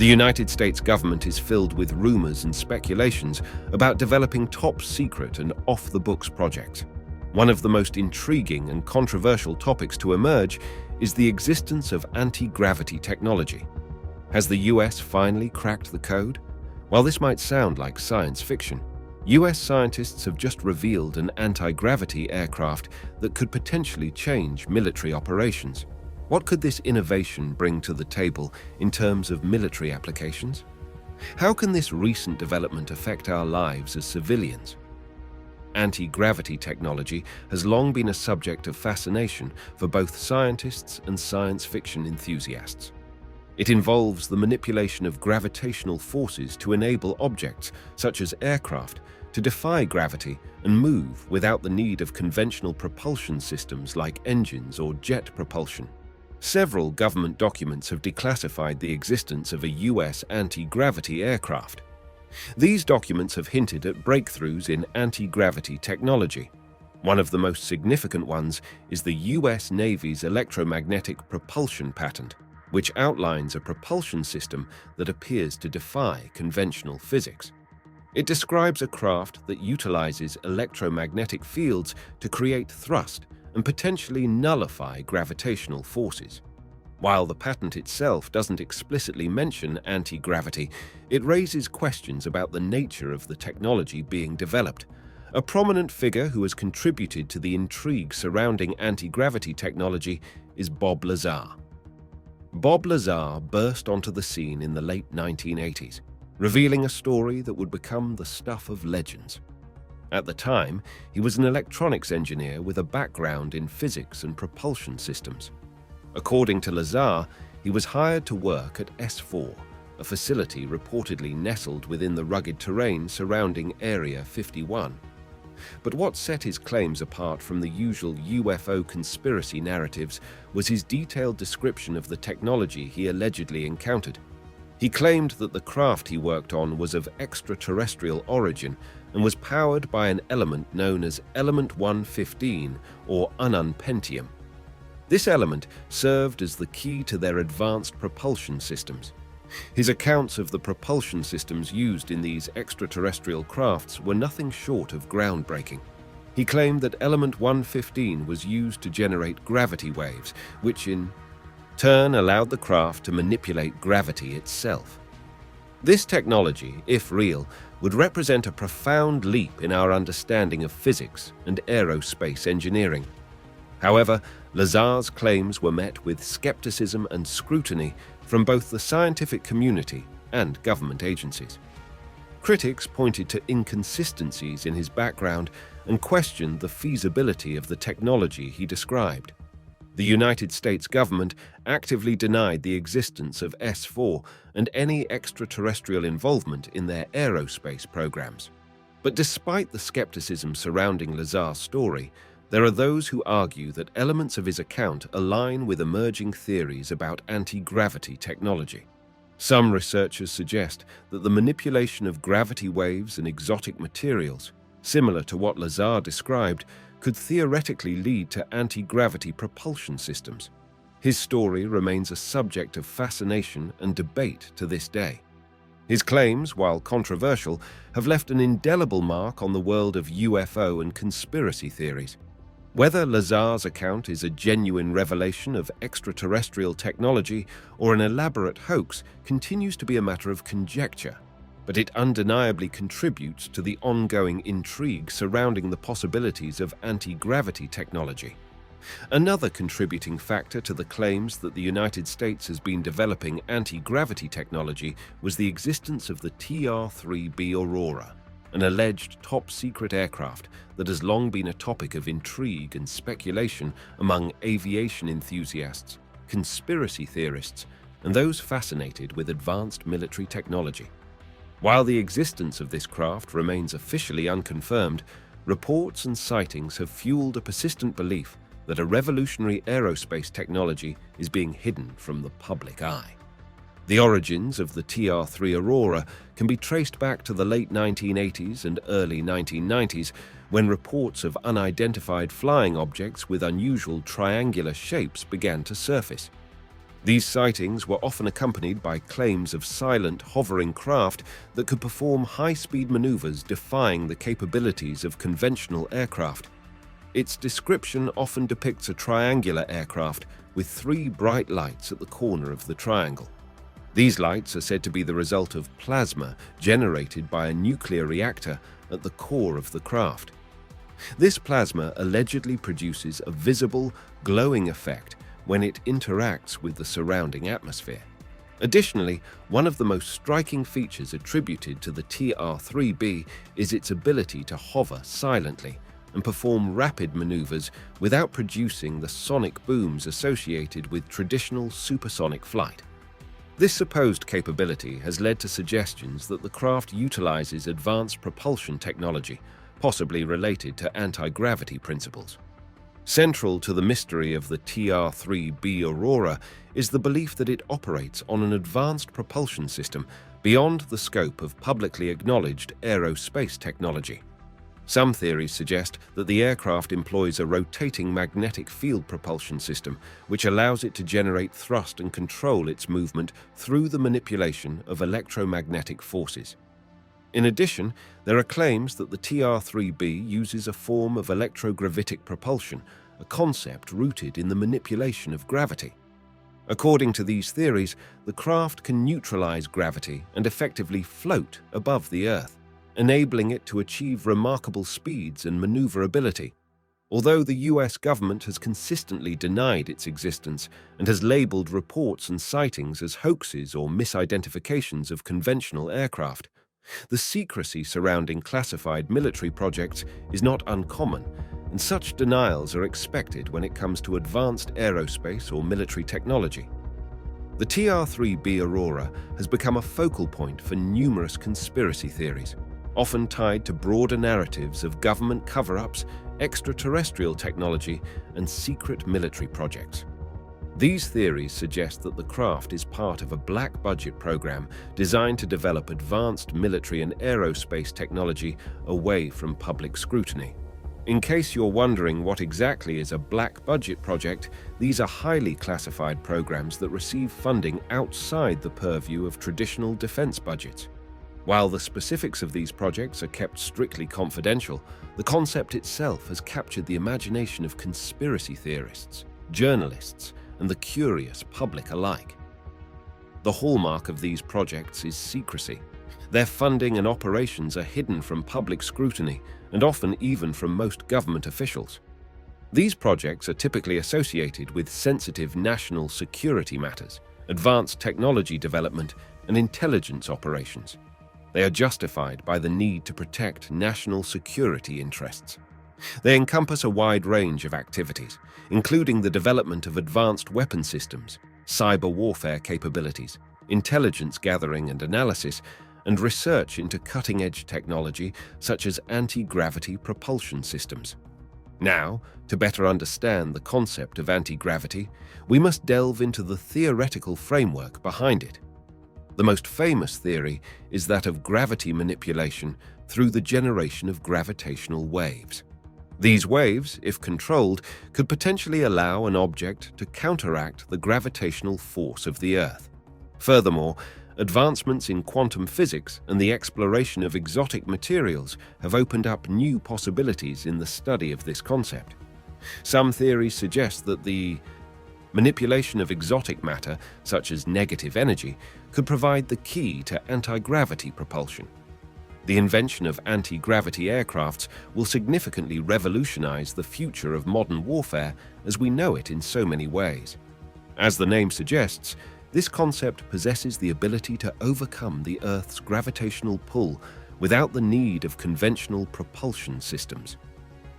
The United States government is filled with rumors and speculations about developing top-secret and off-the-books projects. One of the most intriguing and controversial topics to emerge is the existence of anti-gravity technology. Has the US finally cracked the code? While this might sound like science fiction, US scientists have just revealed an anti-gravity aircraft that could potentially change military operations. What could this innovation bring to the table in terms of military applications? How can this recent development affect our lives as civilians? Anti-gravity technology has long been a subject of fascination for both scientists and science fiction enthusiasts. It involves the manipulation of gravitational forces to enable objects, such as aircraft, to defy gravity and move without the need of conventional propulsion systems like engines or jet propulsion. Several government documents have declassified the existence of a US anti-gravity aircraft. These documents have hinted at breakthroughs in anti-gravity technology. One of the most significant ones is the US Navy's electromagnetic propulsion patent, which outlines a propulsion system that appears to defy conventional physics. It describes a craft that utilizes electromagnetic fields to create thrust and potentially nullify gravitational forces. While the patent itself doesn't explicitly mention anti-gravity, it raises questions about the nature of the technology being developed. A prominent figure who has contributed to the intrigue surrounding anti-gravity technology is Bob Lazar. Bob Lazar burst onto the scene in the late 1980s, revealing a story that would become the stuff of legends. At the time, he was an electronics engineer with a background in physics and propulsion systems. According to Lazar, he was hired to work at S4, a facility reportedly nestled within the rugged terrain surrounding Area 51. But what set his claims apart from the usual UFO conspiracy narratives was his detailed description of the technology he allegedly encountered. He claimed that the craft he worked on was of extraterrestrial origin and was powered by an element known as Element 115 or ununpentium. This element served as the key to their advanced propulsion systems. His accounts of the propulsion systems used in these extraterrestrial crafts were nothing short of groundbreaking. He claimed that Element 115 was used to generate gravity waves, which in turn allowed the craft to manipulate gravity itself. This technology, if real, would represent a profound leap in our understanding of physics and aerospace engineering. However, Lazar's claims were met with skepticism and scrutiny from both the scientific community and government agencies. Critics pointed to inconsistencies in his background and questioned the feasibility of the technology he described. The United States government actively denied the existence of S4 and any extraterrestrial involvement in their aerospace programs. But despite the skepticism surrounding Lazar's story, there are those who argue that elements of his account align with emerging theories about anti-gravity technology. Some researchers suggest that the manipulation of gravity waves and exotic materials, similar to what Lazar described, could theoretically lead to anti-gravity propulsion systems. His story remains a subject of fascination and debate to this day. His claims, while controversial, have left an indelible mark on the world of UFO and conspiracy theories. Whether Lazar's account is a genuine revelation of extraterrestrial technology or an elaborate hoax continues to be a matter of conjecture, but it undeniably contributes to the ongoing intrigue surrounding the possibilities of anti-gravity technology. Another contributing factor to the claims that the United States has been developing anti-gravity technology was the existence of the TR-3B Aurora, an alleged top-secret aircraft that has long been a topic of intrigue and speculation among aviation enthusiasts, conspiracy theorists, and those fascinated with advanced military technology. While the existence of this craft remains officially unconfirmed, reports and sightings have fueled a persistent belief that a revolutionary aerospace technology is being hidden from the public eye. The origins of the TR-3 Aurora can be traced back to the late 1980s and early 1990s, when reports of unidentified flying objects with unusual triangular shapes began to surface. These sightings were often accompanied by claims of silent, hovering craft that could perform high-speed maneuvers defying the capabilities of conventional aircraft. Its description often depicts a triangular aircraft with 3 bright lights at the corner of the triangle. These lights are said to be the result of plasma generated by a nuclear reactor at the core of the craft. This plasma allegedly produces a visible, glowing effect when it interacts with the surrounding atmosphere. Additionally, one of the most striking features attributed to the TR-3B is its ability to hover silently and perform rapid maneuvers without producing the sonic booms associated with traditional supersonic flight. This supposed capability has led to suggestions that the craft utilizes advanced propulsion technology, possibly related to anti-gravity principles. Central to the mystery of the TR-3B Aurora is the belief that it operates on an advanced propulsion system beyond the scope of publicly acknowledged aerospace technology. Some theories suggest that the aircraft employs a rotating magnetic field propulsion system, which allows it to generate thrust and control its movement through the manipulation of electromagnetic forces. In addition, there are claims that the TR-3B uses a form of electrogravitic propulsion, a concept rooted in the manipulation of gravity. According to these theories, the craft can neutralize gravity and effectively float above the Earth, enabling it to achieve remarkable speeds and maneuverability. Although the US government has consistently denied its existence and has labeled reports and sightings as hoaxes or misidentifications of conventional aircraft, the secrecy surrounding classified military projects is not uncommon, and such denials are expected when it comes to advanced aerospace or military technology. The TR-3B Aurora has become a focal point for numerous conspiracy theories, often tied to broader narratives of government cover-ups, extraterrestrial technology, and secret military projects. These theories suggest that the craft is part of a black-budget program designed to develop advanced military and aerospace technology away from public scrutiny. In case you're wondering what exactly is a black-budget project, these are highly classified programs that receive funding outside the purview of traditional defense budgets. While the specifics of these projects are kept strictly confidential, the concept itself has captured the imagination of conspiracy theorists, journalists, and the curious public alike. The hallmark of these projects is secrecy. Their funding and operations are hidden from public scrutiny and often even from most government officials. These projects are typically associated with sensitive national security matters, advanced technology development, and intelligence operations. They are justified by the need to protect national security interests. They encompass a wide range of activities, including the development of advanced weapon systems, cyber warfare capabilities, intelligence gathering and analysis, and research into cutting-edge technology such as anti-gravity propulsion systems. Now, to better understand the concept of anti-gravity, we must delve into the theoretical framework behind it. The most famous theory is that of gravity manipulation through the generation of gravitational waves. These waves, if controlled, could potentially allow an object to counteract the gravitational force of the Earth. Furthermore, advancements in quantum physics and the exploration of exotic materials have opened up new possibilities in the study of this concept. Some theories suggest that the manipulation of exotic matter, such as negative energy, could provide the key to anti-gravity propulsion. The invention of anti-gravity aircrafts will significantly revolutionize the future of modern warfare as we know it in so many ways. As the name suggests, this concept possesses the ability to overcome the Earth's gravitational pull without the need of conventional propulsion systems.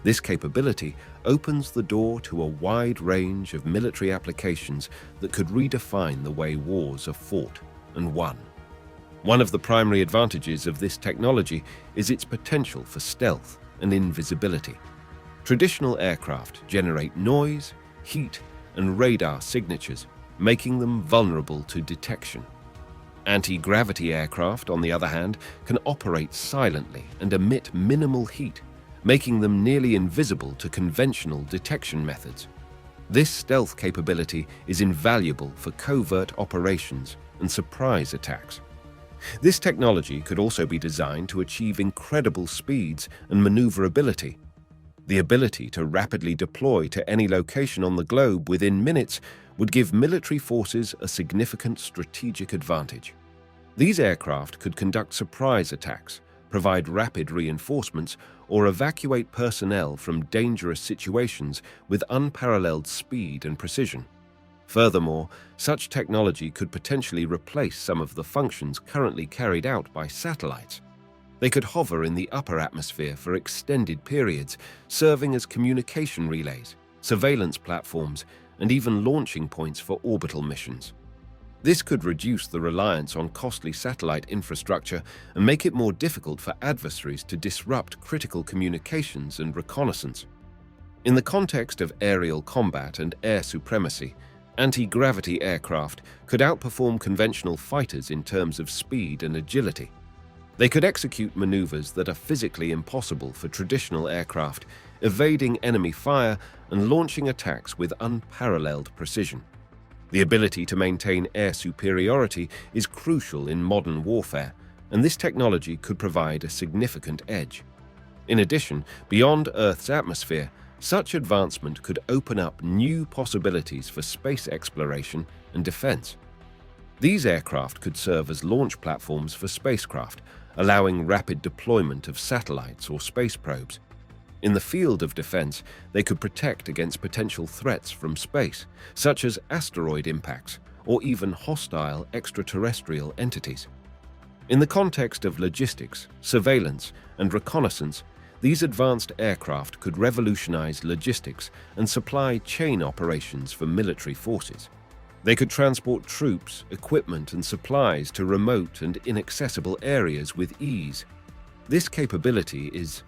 This capability opens the door to a wide range of military applications that could redefine the way wars are fought and won. One of the primary advantages of this technology is its potential for stealth and invisibility. Traditional aircraft generate noise, heat, and radar signatures, making them vulnerable to detection. Anti-gravity aircraft, on the other hand, can operate silently and emit minimal heat, making them nearly invisible to conventional detection methods. This stealth capability is invaluable for covert operations and surprise attacks. This technology could also be designed to achieve incredible speeds and maneuverability. The ability to rapidly deploy to any location on the globe within minutes would give military forces a significant strategic advantage. These aircraft could conduct surprise attacks, provide rapid reinforcements, or evacuate personnel from dangerous situations with unparalleled speed and precision. Furthermore, such technology could potentially replace some of the functions currently carried out by satellites. They could hover in the upper atmosphere for extended periods, serving as communication relays, surveillance platforms, and even launching points for orbital missions. This could reduce the reliance on costly satellite infrastructure and make it more difficult for adversaries to disrupt critical communications and reconnaissance. In the context of aerial combat and air supremacy, anti-gravity aircraft could outperform conventional fighters in terms of speed and agility. They could execute maneuvers that are physically impossible for traditional aircraft, evading enemy fire and launching attacks with unparalleled precision. The ability to maintain air superiority is crucial in modern warfare, and this technology could provide a significant edge. In addition, beyond Earth's atmosphere, such advancement could open up new possibilities for space exploration and defense. These aircraft could serve as launch platforms for spacecraft, allowing rapid deployment of satellites or space probes. In the field of defense, they could protect against potential threats from space, such as asteroid impacts or even hostile extraterrestrial entities. In the context of logistics, surveillance, and reconnaissance, these advanced aircraft could revolutionize logistics and supply chain operations for military forces. They could transport troops, equipment, and supplies to remote and inaccessible areas with ease. This capability is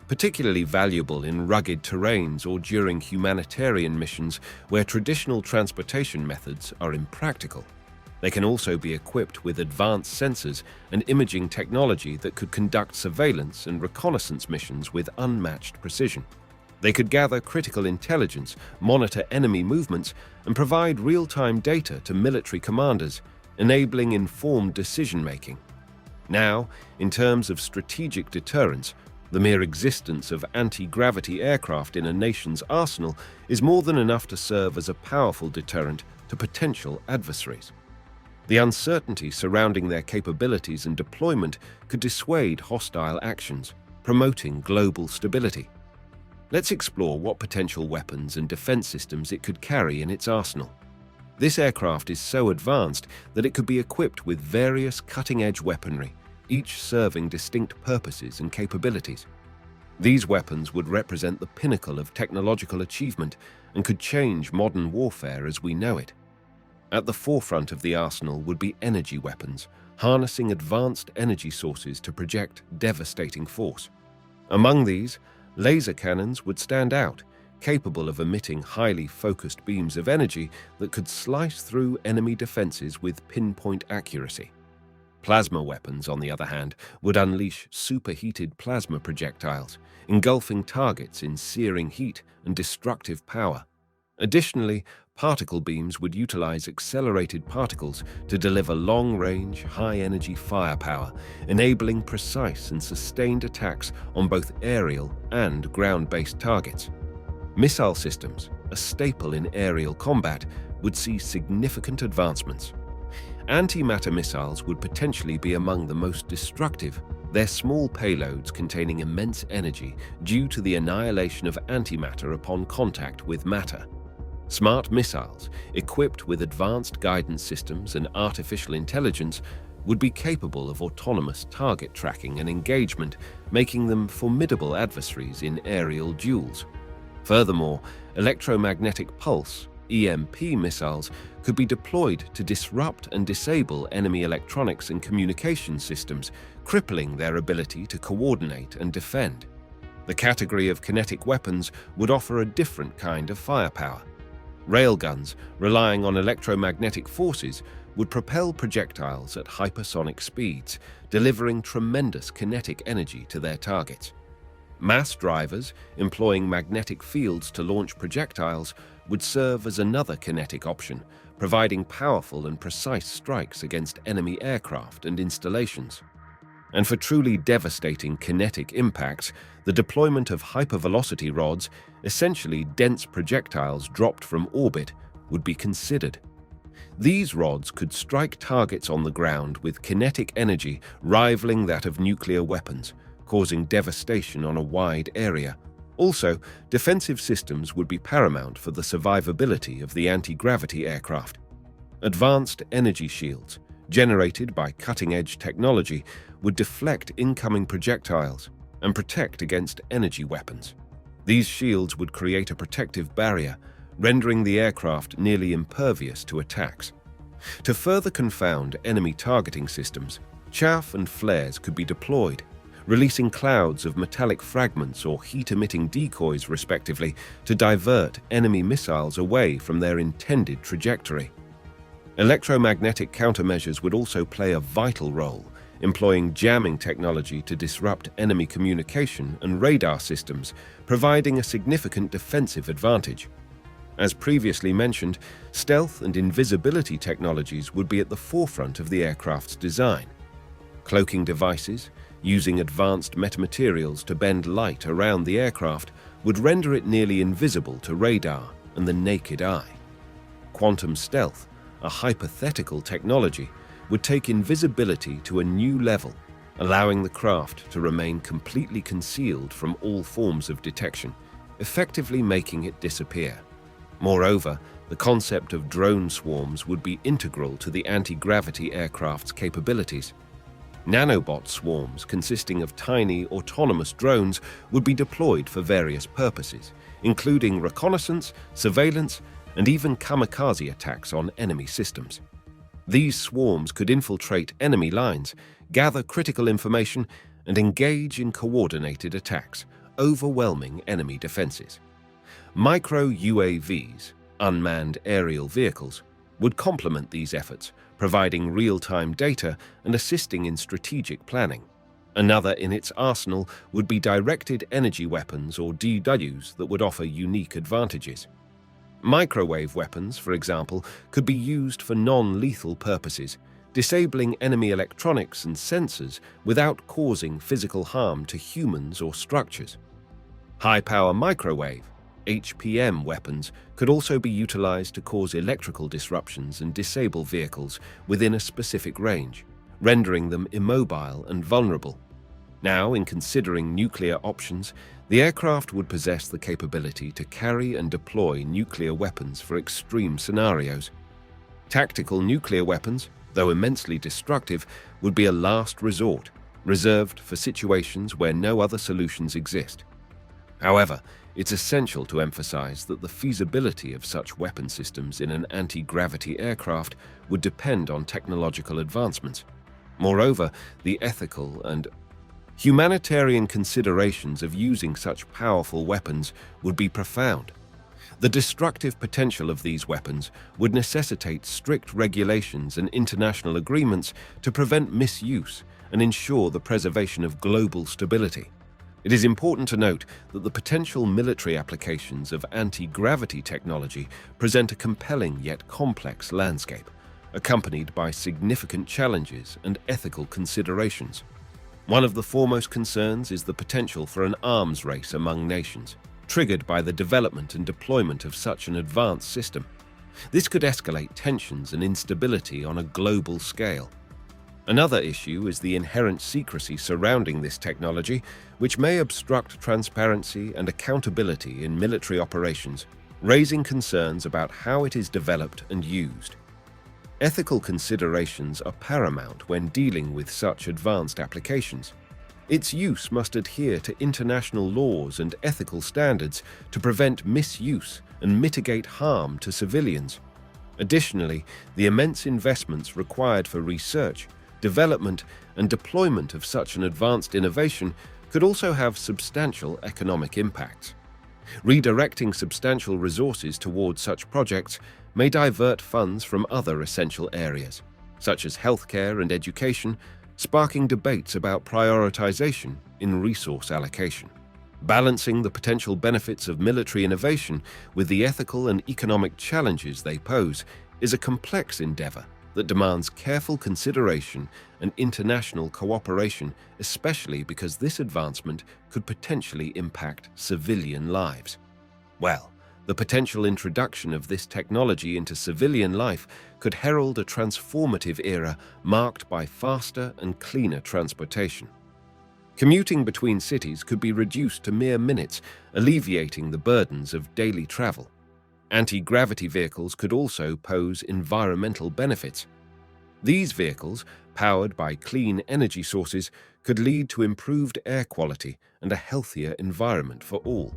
particularly valuable in rugged terrains or during humanitarian missions where traditional transportation methods are impractical. They can also be equipped with advanced sensors and imaging technology that could conduct surveillance and reconnaissance missions with unmatched precision. They could gather critical intelligence, monitor enemy movements, and provide real-time data to military commanders, enabling informed decision-making. Now, in terms of strategic deterrence, the mere existence of anti-gravity aircraft in a nation's arsenal is more than enough to serve as a powerful deterrent to potential adversaries. The uncertainty surrounding their capabilities and deployment could dissuade hostile actions, promoting global stability. Let's explore what potential weapons and defense systems it could carry in its arsenal. This aircraft is so advanced that it could be equipped with various cutting-edge weaponry, each serving distinct purposes and capabilities. These weapons would represent the pinnacle of technological achievement and could change modern warfare as we know it. At the forefront of the arsenal would be energy weapons, harnessing advanced energy sources to project devastating force. Among these, laser cannons would stand out, capable of emitting highly focused beams of energy that could slice through enemy defenses with pinpoint accuracy. Plasma weapons, on the other hand, would unleash superheated plasma projectiles, engulfing targets in searing heat and destructive power. Additionally, particle beams would utilize accelerated particles to deliver long-range, high-energy firepower, enabling precise and sustained attacks on both aerial and ground-based targets. Missile systems, a staple in aerial combat, would see significant advancements. Antimatter missiles would potentially be among the most destructive, their small payloads containing immense energy due to the annihilation of antimatter upon contact with matter. Smart missiles, equipped with advanced guidance systems and artificial intelligence, would be capable of autonomous target tracking and engagement, making them formidable adversaries in aerial duels. Furthermore, electromagnetic pulse (EMP) missiles could be deployed to disrupt and disable enemy electronics and communication systems, crippling their ability to coordinate and defend. The category of kinetic weapons would offer a different kind of firepower. Railguns, relying on electromagnetic forces, would propel projectiles at hypersonic speeds, delivering tremendous kinetic energy to their targets. Mass drivers, employing magnetic fields to launch projectiles, would serve as another kinetic option, providing powerful and precise strikes against enemy aircraft and installations. And for truly devastating kinetic impacts, the deployment of hypervelocity rods, essentially dense projectiles dropped from orbit, would be considered. These rods could strike targets on the ground with kinetic energy rivaling that of nuclear weapons, causing devastation on a wide area. Also, defensive systems would be paramount for the survivability of the anti-gravity aircraft. Advanced energy shields, generated by cutting-edge technology, would deflect incoming projectiles and protect against energy weapons. These shields would create a protective barrier, rendering the aircraft nearly impervious to attacks. To further confound enemy targeting systems, chaff and flares could be deployed, releasing clouds of metallic fragments or heat-emitting decoys respectively to divert enemy missiles away from their intended trajectory. Electromagnetic countermeasures would also play a vital role, employing jamming technology to disrupt enemy communication and radar systems, providing a significant defensive advantage. As previously mentioned, stealth and invisibility technologies would be at the forefront of the aircraft's design. Cloaking devices, using advanced metamaterials to bend light around the aircraft, would render it nearly invisible to radar and the naked eye. Quantum stealth, a hypothetical technology, would take invisibility to a new level, allowing the craft to remain completely concealed from all forms of detection, effectively making it disappear. Moreover, the concept of drone swarms would be integral to the anti-gravity aircraft's capabilities. Nanobot swarms consisting of tiny autonomous drones would be deployed for various purposes, including reconnaissance, surveillance, and even kamikaze attacks on enemy systems. These swarms could infiltrate enemy lines, gather critical information, and engage in coordinated attacks, overwhelming enemy defenses. Micro-UAVs, unmanned aerial vehicles, would complement these efforts, providing real-time data and assisting in strategic planning. Another in its arsenal would be directed energy weapons or DWs that would offer unique advantages. Microwave weapons, for example, could be used for non-lethal purposes, disabling enemy electronics and sensors without causing physical harm to humans or structures. High-power microwave, HPM weapons could also be utilized to cause electrical disruptions and disable vehicles within a specific range, rendering them immobile and vulnerable. Now, in considering nuclear options, the aircraft would possess the capability to carry and deploy nuclear weapons for extreme scenarios. Tactical nuclear weapons, though immensely destructive, would be a last resort, reserved for situations where no other solutions exist. However, it's essential to emphasize that the feasibility of such weapon systems in an anti-gravity aircraft would depend on technological advancements. Moreover, the ethical and humanitarian considerations of using such powerful weapons would be profound. The destructive potential of these weapons would necessitate strict regulations and international agreements to prevent misuse and ensure the preservation of global stability. It is important to note that the potential military applications of anti-gravity technology present a compelling yet complex landscape, accompanied by significant challenges and ethical considerations. One of the foremost concerns is the potential for an arms race among nations, triggered by the development and deployment of such an advanced system. This could escalate tensions and instability on a global scale. Another issue is the inherent secrecy surrounding this technology, which may obstruct transparency and accountability in military operations, raising concerns about how it is developed and used. Ethical considerations are paramount when dealing with such advanced applications. Its use must adhere to international laws and ethical standards to prevent misuse and mitigate harm to civilians. Additionally, the immense investments required for research, development, and deployment of such an advanced innovation could also have substantial economic impacts. Redirecting substantial resources towards such projects may divert funds from other essential areas, such as healthcare and education, sparking debates about prioritization in resource allocation. Balancing the potential benefits of military innovation with the ethical and economic challenges they pose is a complex endeavor that demands careful consideration and international cooperation, especially because this advancement could potentially impact civilian lives. Well, the potential introduction of this technology into civilian life could herald a transformative era marked by faster and cleaner transportation. Commuting between cities could be reduced to mere minutes, alleviating the burdens of daily travel. Anti-gravity vehicles could also pose environmental benefits. These vehicles, powered by clean energy sources, could lead to improved air quality and a healthier environment for all.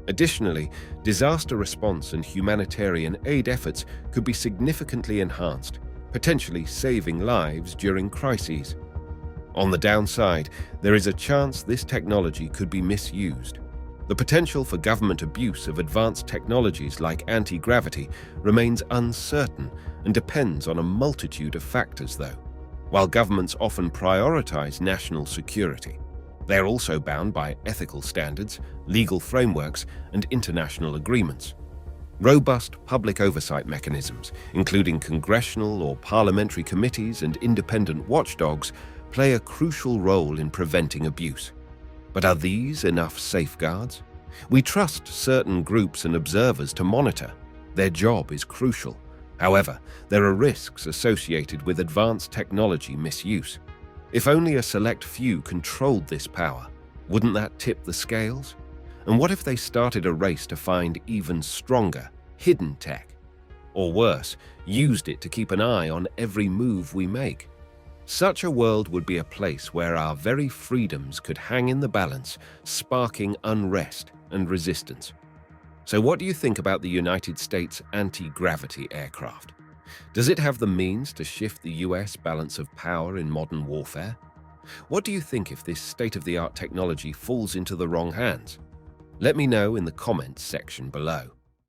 Additionally, disaster response and humanitarian aid efforts could be significantly enhanced, potentially saving lives during crises. On the downside, there is a chance this technology could be misused. The potential for government abuse of advanced technologies like anti-gravity remains uncertain and depends on a multitude of factors, though. While governments often prioritize national security, they are also bound by ethical standards, legal frameworks, and international agreements. Robust public oversight mechanisms, including congressional or parliamentary committees and independent watchdogs, play a crucial role in preventing abuse. But are these enough safeguards? We trust certain groups and observers to monitor. Their job is crucial. However, there are risks associated with advanced technology misuse. If only a select few controlled this power, wouldn't that tip the scales? And what if they started a race to find even stronger, hidden tech? Or worse, used it to keep an eye on every move we make? Such a world would be a place where our very freedoms could hang in the balance, sparking unrest and resistance. So what do you think about the United States anti-gravity aircraft? Does it have the means to shift the US balance of power in modern warfare? What do you think if this state-of-the-art technology falls into the wrong hands? Let me know in the comments section below.